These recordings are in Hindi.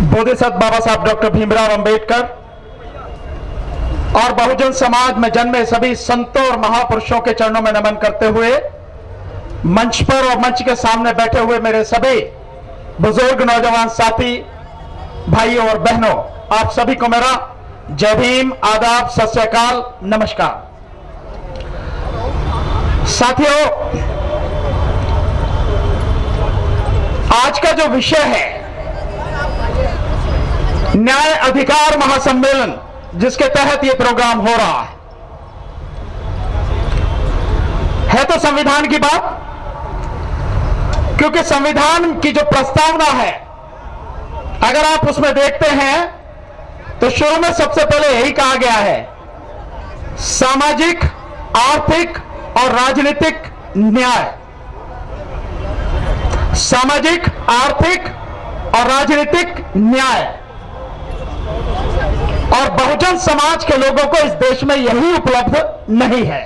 बोधिसत्व बाबा साहब डॉक्टर भीमराव अंबेडकर और बहुजन समाज में जन्मे सभी संतों और महापुरुषों के चरणों में नमन करते हुए मंच पर और मंच के सामने बैठे हुए मेरे सभी बुजुर्ग नौजवान साथी भाइयों और बहनों, आप सभी को मेरा जय भीम, आदाब, सत श्री अकाल, नमस्कार। साथियों, आज का जो विषय है न्याय अधिकार महासम्मेलन, जिसके तहत यह प्रोग्राम हो रहा है तो संविधान की बात, क्योंकि संविधान की जो प्रस्तावना है अगर आप उसमें देखते हैं तो शुरू में सबसे पहले यही कहा गया है, सामाजिक, आर्थिक और राजनीतिक न्याय। सामाजिक, आर्थिक और राजनीतिक न्याय। और बहुजन समाज के लोगों को इस देश में यही उपलब्ध नहीं है।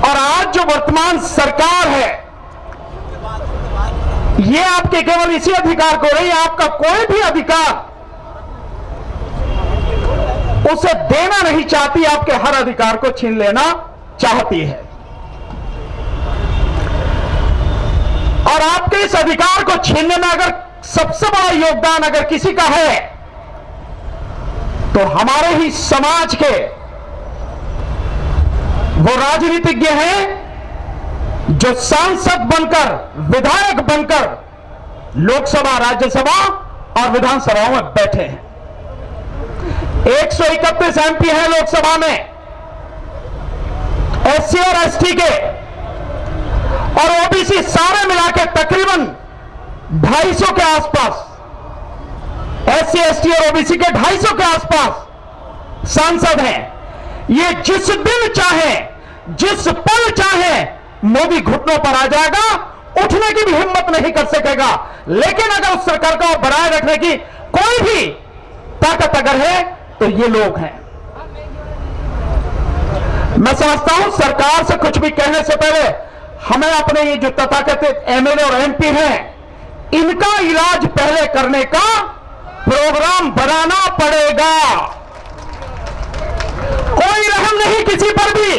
और आज जो वर्तमान सरकार है, यह आपके केवल इसी अधिकार को नहीं, आपका कोई भी अधिकार उसे देना नहीं चाहती, आपके हर अधिकार को छीन लेना चाहती है। और आपके इस अधिकार को छीनने में अगर सबसे बड़ा योगदान अगर किसी का है तो हमारे ही समाज के वो राजनीतिज्ञ हैं जो सांसद बनकर, विधायक बनकर लोकसभा, राज्यसभा और विधानसभाओं में बैठे हैं। 131 एमपी हैं लोकसभा में एससी और एसटी के, और ओबीसी सारे मिला के तकरीबन 250 के आसपास, एससी एसटी और ओबीसी के 250 के आसपास सांसद हैं। ये जिस दिन चाहे, जिस पल चाहे मोदी घुटनों पर आ जाएगा, उठने की भी हिम्मत नहीं कर सकेगा। लेकिन अगर उस सरकार को बनाए रखने की कोई भी ताकत अगर है तो ये लोग हैं। मैं समझता हूं सरकार से कुछ भी कहने से पहले हमें अपने ये जो तथाकथित एमएलए और एमपी हैं, इनका इलाज पहले करने का प्रोग्राम बनाना पड़ेगा। कोई रहम नहीं किसी पर भी।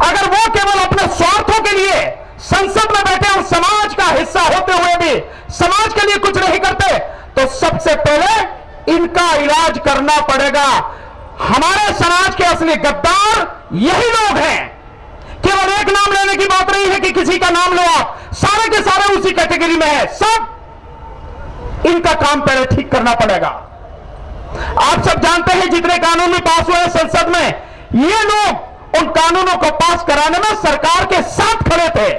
अगर वो केवल अपने स्वार्थों के लिए संसद में बैठे और समाज का हिस्सा होते हुए भी समाज के लिए कुछ नहीं करते, तो सबसे पहले इनका इलाज करना पड़ेगा। हमारे समाज के असली गद्दार यही लोग हैं। केवल एक नाम लेने की बात नहीं है कि किसी का नाम लो आप, सारे के सारे उसी कैटेगरी में है। सब इनका काम पहले ठीक करना पड़ेगा। आप सब जानते हैं जितने कानून भी पास हुए संसद में, ये लोग उन कानूनों को पास कराने में सरकार के साथ खड़े थे।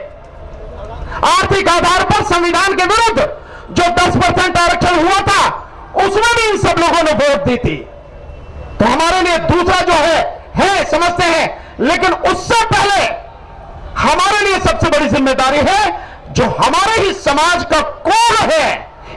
आर्थिक आधार पर संविधान के विरुद्ध जो 10% आरक्षण हुआ था, उसमें भी इन सब लोगों ने वोट दी थी। तो हमारे लिए दूसरा जो है समझते हैं, लेकिन उससे पहले हमारे लिए सबसे बड़ी जिम्मेदारी है, जो हमारे ही समाज का कोर है,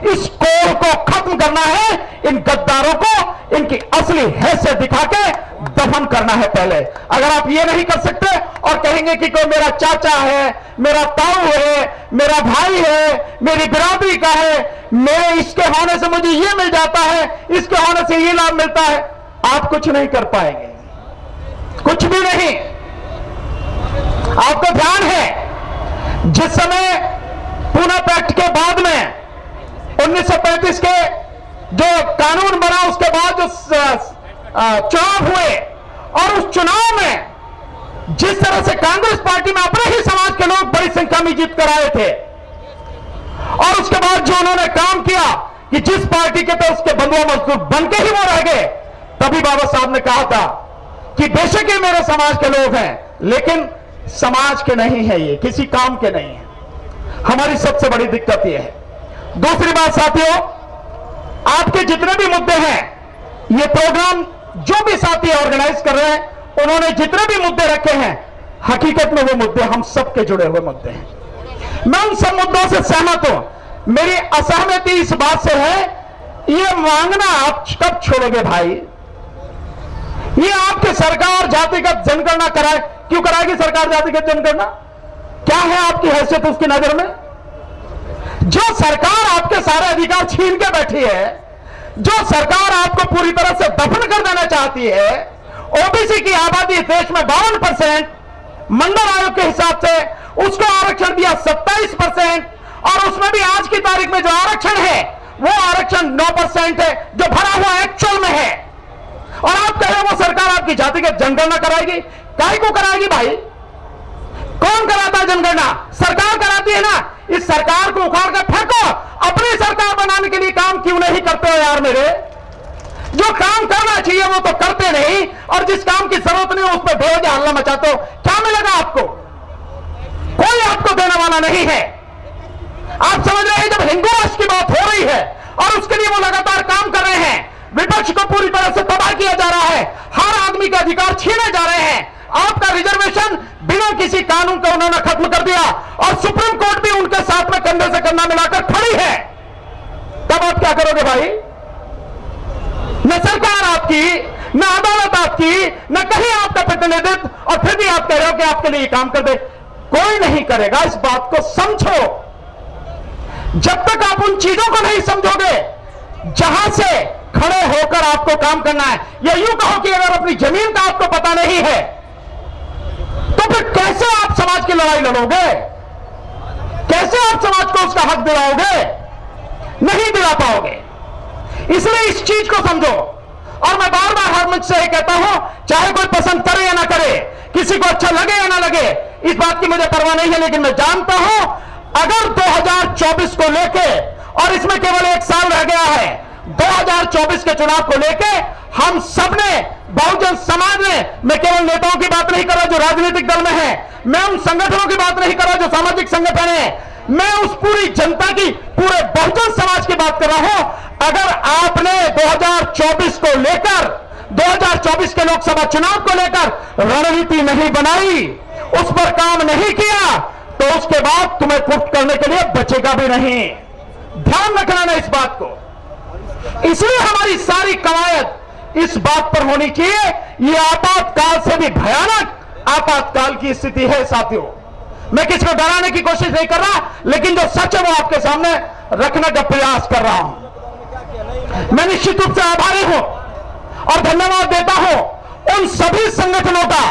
इस कोर को खत्म करना है। इन गद्दारों को इनकी असली हैसियत दिखा के दफन करना है पहले। अगर आप ये नहीं कर सकते और कहेंगे कि कोई मेरा चाचा है, मेरा ताऊ है, मेरा भाई है, मेरी बिरादरी का है, मेरे इसके होने से मुझे ये मिल जाता है, इसके होने से ये लाभ मिलता है, आप कुछ नहीं कर पाएंगे, कुछ भी नहीं। आपको ध्यान है जिस समय पुणे पैक्ट के बाद में 1935 के जो कानून बना, उसके बाद जो चुनाव हुए, और उस चुनाव में जिस तरह से कांग्रेस पार्टी में अपने ही समाज के लोग बड़ी संख्या में जीत कर आए थे, और उसके बाद जो उन्होंने काम किया कि जिस पार्टी के थे उसके बंधुआ मजदूर बन के ही वो रह गए, तभी बाबा साहब ने कहा था कि बेशक ये मेरे समाज के लोग हैं, लेकिन समाज के नहीं है, ये किसी काम के नहीं है। हमारी सबसे बड़ी दिक्कत ये है। दूसरी बात साथियों, आपके जितने भी मुद्दे हैं, ये प्रोग्राम जो भी साथी ऑर्गेनाइज कर रहे हैं, उन्होंने जितने भी मुद्दे रखे हैं, हकीकत में वो मुद्दे हम सबके जुड़े हुए मुद्दे हैं। मैं उन सब मुद्दों से सहमत हूं। मेरी असहमति इस बात से है, ये मांगना आप कब छोड़ोगे भाई? ये आपकी सरकार जातिगत जनगणना कराए, क्यों कराएगी सरकार जातिगत जनगणना? क्या है आपकी हैसियत उसकी नजर में? जो सरकार आपके सारे अधिकार छीन के बैठी है, जो सरकार आपको पूरी तरह से दफन कर देना चाहती है। ओबीसी की आबादी देश में 52%, मंडल आयोग के हिसाब से उसको आरक्षण दिया 27%, और उसमें भी आज की तारीख में जो आरक्षण है वो आरक्षण 9% है, जो भरा हुआ एक्चुअल में है। और आप कह रहे हो वो सरकार आपकी जाति की जनगणना कराएगी? काहे को कराएगी भाई? कौन कराता है जनगणना? सरकार कराती है ना। इस सरकार को उखाड़ कर फेंको, अपनी सरकार बनाने के लिए काम क्यों नहीं करते हो यार मेरे? जो काम करना चाहिए वो तो करते नहीं, और जिस काम की जरूरत नहीं उस पर बेवजह हल्ला मचाते हो। क्या मिलेगा आपको? कोई आपको देने वाला नहीं है। आप समझ रहे हैं, जब हिंदू राष्ट्र की बात हो रही है और उसके लिए वो लगातार काम कर रहे हैं, विपक्ष को पूरी तरह से तबाह किया जा रहा है, हर आदमी के अधिकार छीने जा रहे हैं। आपका रिजर्वेशन बिना किसी कानून के उन्होंने खत्म कर दिया, और सुप्रीम कोर्ट भी उनके साथ में कंधे से कंधा मिलाकर खड़ी है। तब आप क्या करोगे भाई? न सरकार आपकी, न अदालत आपकी, न कहीं आपका प्रतिनिधित्व, और फिर भी आप कह रहे हो कि आपके लिए काम कर दे। कोई नहीं करेगा। इस बात को समझो। जब तक आप उन चीजों को नहीं समझोगे जहां से खड़े होकर आपको काम करना है, या यूं कहो कि अगर अपनी जमीन का आपको पता नहीं है तो फिर कैसे आप समाज की लड़ाई लड़ोगे? कैसे आप समाज को उसका हक दिलाओगे? नहीं दिला पाओगे। इसलिए इस चीज को समझो। और मैं बार बार हर मंच से कहता हूं, चाहे कोई पसंद करे या ना करे, किसी को अच्छा लगे या ना लगे, इस बात की मुझे परवाह नहीं है, लेकिन मैं जानता हूं अगर 2024 को लेके, और इसमें केवल 1 साल रह गया है, 2024 के चुनाव को लेके हम सबने, बहुजन समाज ने, मैं केवल नेताओं की बात नहीं कर रहा जो राजनीतिक दल में है, मैं उन संगठनों की बात नहीं कर रहा जो सामाजिक संगठन है, मैं उस पूरी जनता की, पूरे बहुजन समाज की बात कर रहा हूं। अगर आपने 2024 को लेकर, 2024 के लोकसभा चुनाव को लेकर रणनीति नहीं बनाई, उस पर काम नहीं किया, तो उसके बाद तुम्हें कुछ करने के लिए बचेगा भी नहीं। ध्यान रखना ना इस बात को। इसलिए हमारी सारी कवायद इस बात पर होनी चाहिए, ये आपातकाल से भी भयानक आपातकाल की स्थिति है साथियों। मैं किसी को डराने की कोशिश नहीं कर रहा, लेकिन जो सच है वो आपके सामने रखने का प्रयास कर रहा हूं। मैं निश्चित रूप से आभारी हूं और धन्यवाद देता हूं उन सभी संगठनों का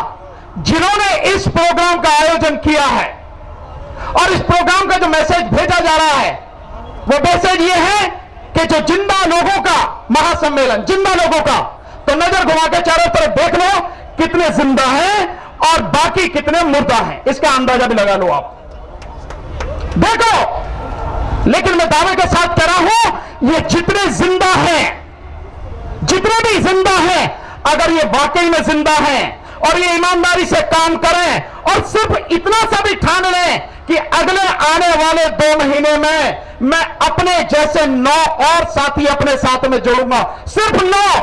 जिन्होंने इस प्रोग्राम का आयोजन किया है, और इस प्रोग्राम का जो मैसेज भेजा जा रहा है वो मैसेज ये है कि जो जिंदा लोगों का महासम्मेलन, जिंदा लोगों का, तो नजर घुमा के चारों तरफ देख लो कितने जिंदा हैं और बाकी कितने मुर्दा हैं, इसका अंदाजा भी लगा लो आप। देखो, लेकिन मैं दावे के साथ कह रहा हूं, ये जितने जिंदा हैं, जितने भी जिंदा हैं, अगर ये वाकई में जिंदा हैं और ये ईमानदारी से काम करें, और सिर्फ इतना सा भी ठान लें कि अगले आने वाले 2 महीने में मैं अपने जैसे 9 और साथी अपने साथ में जोड़ूंगा, सिर्फ 9,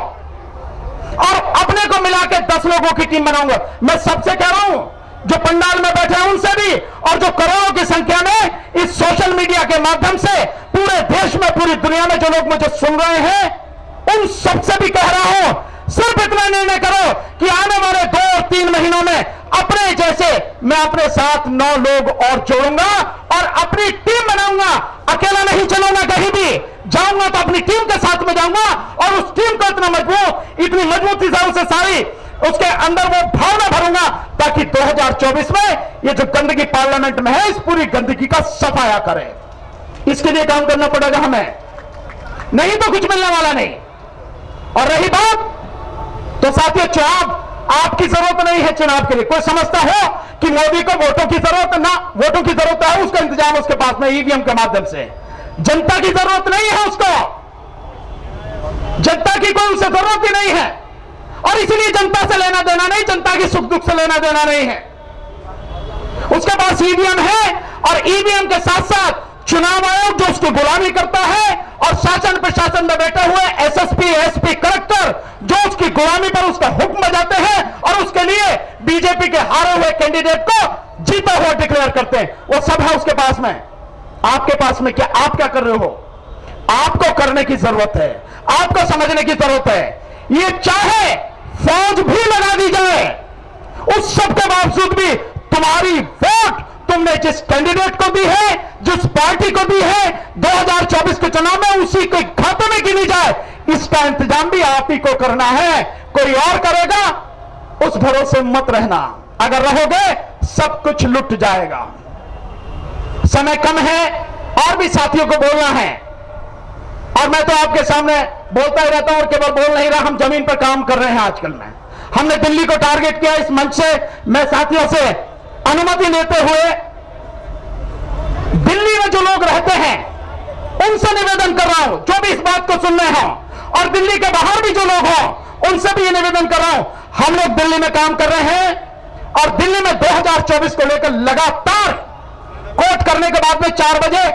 और अपने को मिला के 10 लोगों की टीम बनाऊंगा। मैं सबसे कह रहा हूं, जो पंडाल में बैठे हैं उनसे भी, और जो करोड़ों की संख्या में इस सोशल मीडिया के माध्यम से पूरे देश में, पूरी दुनिया में जो लोग मुझे सुन रहे हैं, उन सबसे भी कह रहा हूं, सिर्फ इतना निर्णय करो कि आने वाले 2 और 3 महीनों में अपने जैसे मैं अपने साथ 9 लोग और जोड़ूंगा और अपनी टीम बनाऊंगा। अकेला नहीं चलूंगा, कहीं भी जाऊंगा तो अपनी टीम के साथ में जाऊंगा, और उस टीम को इतना मजबूत, इतनी मजबूती से सारी उसके अंदर वो भावना भरूंगा, ताकि 2024 में ये जो गंदगी पार्लियामेंट में है, इस पूरी गंदगी का सफाया करें। इसके लिए काम करना पड़ेगा हमें, नहीं तो कुछ मिलने वाला नहीं। और रही बात, तो साथियों, चुनाव आपकी जरूरत नहीं है। चुनाव के लिए कोई समझता हो कि मोदी को वोटों की जरूरत, ना, वोटों की जरूरत है, उसका इंतजाम उसके पास में ईवीएम के माध्यम से। जनता की जरूरत नहीं है उसको, जनता की कोई उसे जरूरत ही नहीं है, और इसीलिए जनता से लेना देना नहीं, जनता की सुख दुख से लेना देना नहीं है। उसके पास ईवीएम है, और ईवीएम के साथ साथ चुनाव आयोग जो उसकी गुलामी करता है, और शासन प्रशासन में बैठे हुए एसएसपी, एसपी, कलेक्टर जो उसकी गुलामी पर उसका हुक्म बजाते हैं, और उसके लिए बीजेपी के हारे हुए कैंडिडेट को जीता हुआ डिक्लेयर करते हैं, वो सब है उसके पास में। आपके पास में क्या, आप क्या कर रहे हो? आपको करने की जरूरत है, आपको समझने की जरूरत है। ये चाहे फौज भी लगा दी जाए, उस सब के बावजूद भी तुम्हारी वोट तुमने जिस कैंडिडेट को दी है, जिस पार्टी को दी है, 2024 के चुनाव में उसी के खाते में गिनी जाए, इसका इंतजाम भी आप ही को करना है। कोई और करेगा उस भरोसे मत रहना, अगर रहोगे सब कुछ लुट जाएगा। समय कम है और भी साथियों को बोलना है, और मैं तो आपके सामने बोलता ही रहता हूं और केवल बोल नहीं रहा, हम जमीन पर काम कर रहे हैं। आजकल में हमने दिल्ली को टारगेट किया इस मंच से। मैं साथियों से अनुमति लेते हुए दिल्ली में जो लोग रहते हैं उनसे निवेदन कर रहा हूं, जो भी इस बात को सुन रहे हो, और दिल्ली के बाहर भी जो लोग हो उनसे भी ये निवेदन कर रहा हूं, हम लोग दिल्ली में काम कर रहे हैं और दिल्ली में 2024 को लेकर लगातार कोर्ट करने के बाद में 4 बजे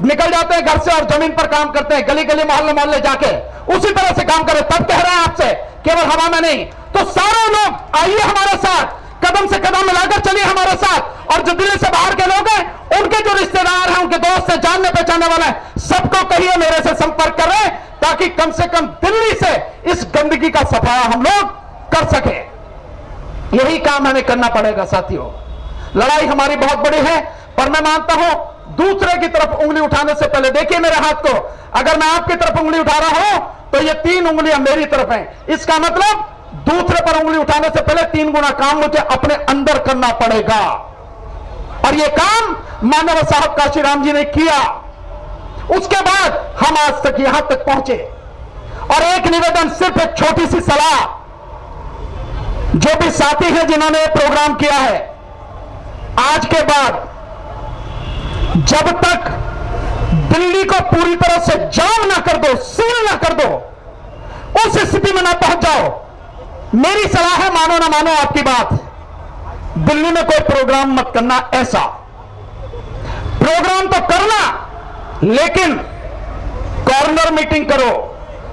निकल जाते हैं घर से और जमीन पर काम करते हैं, गली गली मोहल्ले मोहल्ले जाके उसी तरह से काम करें। तब कह रहे हैं आपसे, केवल हवा में नहीं। तो सारे लोग आइए हमारे साथ, कदम से कदम मिलाकर चलिए हमारे साथ, और जो दिल्ली से बाहर के लोग हैं, उनके जो रिश्तेदार हैं, उनके दोस्त हैं, जानने पहचानने वाले हैं, सबको कहिए मेरे से संपर्क करें, ताकि कम से कम दिल्ली से इस गंदगी का सफाया हम लोग कर सके। यही काम हमें करना पड़ेगा साथियों। लड़ाई हमारी बहुत बड़ी है, पर मैं मानता हूं दूसरे की तरफ उंगली उठाने से पहले देखिए मेरे हाथ को, अगर मैं आपकी तरफ उंगली उठा रहा हूं तो ये 3 उंगलियां मेरी तरफ हैं। इसका मतलब दूसरे पर उंगली उठाने से पहले 3 गुना काम मुझे अपने अंदर करना पड़ेगा, और ये काम मानव साहब काशीराम जी ने किया। उसके बाद हम आज तक यहां तक पहुंचे। और एक निवेदन, सिर्फ एक छोटी सी सलाह, जो भी साथी हैं जिन्होंने प्रोग्राम किया है, आज के बाद जब तक दिल्ली को पूरी तरह से जाम ना कर दो, सील ना कर दो, उस स्थिति में ना पहुंच जाओ, मेरी सलाह है, मानो ना मानो आपकी बात, दिल्ली में कोई प्रोग्राम मत करना। ऐसा प्रोग्राम तो करना, लेकिन कॉर्नर मीटिंग करो।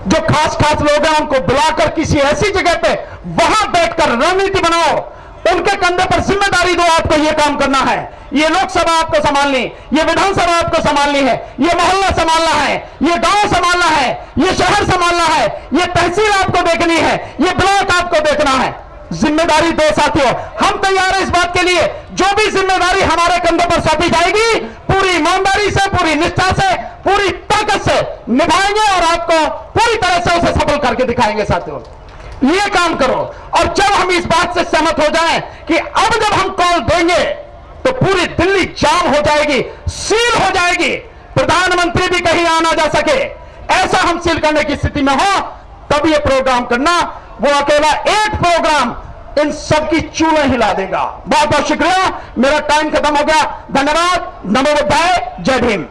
जो खास खास लोग हैं उनको बुलाकर किसी ऐसी जगह पे वहां बैठकर रणनीति बनाओ, उनके कंधे पर जिम्मेदारी दो, आपको यह काम करना है। ये लोकसभा आपको संभालनी, ये विधानसभा आपको संभालनी है, ये मोहल्ला संभालना है, ये गांव संभालना है, ये शहर संभालना है, ये तहसील आपको देखनी है, ये ब्लॉक आपको देखना है। जिम्मेदारी दो साथियों, हम तैयार हैं इस बात के लिए। जो भी जिम्मेदारी हमारे कंधों पर सौंपी जाएगी, पूरी ईमानदारी से, पूरी निष्ठा से, पूरी ताकत से निभाएंगे और आपको पूरी तरह से उसे सफल करके दिखाएंगे साथियों। ये काम करो, और जब हम इस बात से सहमत हो जाएं कि अब जब हम कॉल देंगे तो पूरी दिल्ली जाम हो जाएगी, सील हो जाएगी, प्रधानमंत्री भी कहीं आना जा सके, ऐसा हम सील करने की स्थिति में हो, तब ये प्रोग्राम करना। वो अकेला एक प्रोग्राम इन सब की चूल्हे हिला देगा। बहुत बहुत शुक्रिया, मेरा टाइम खत्म हो गया। धन्यवाद। नमो बुद्धाय, जय भीम।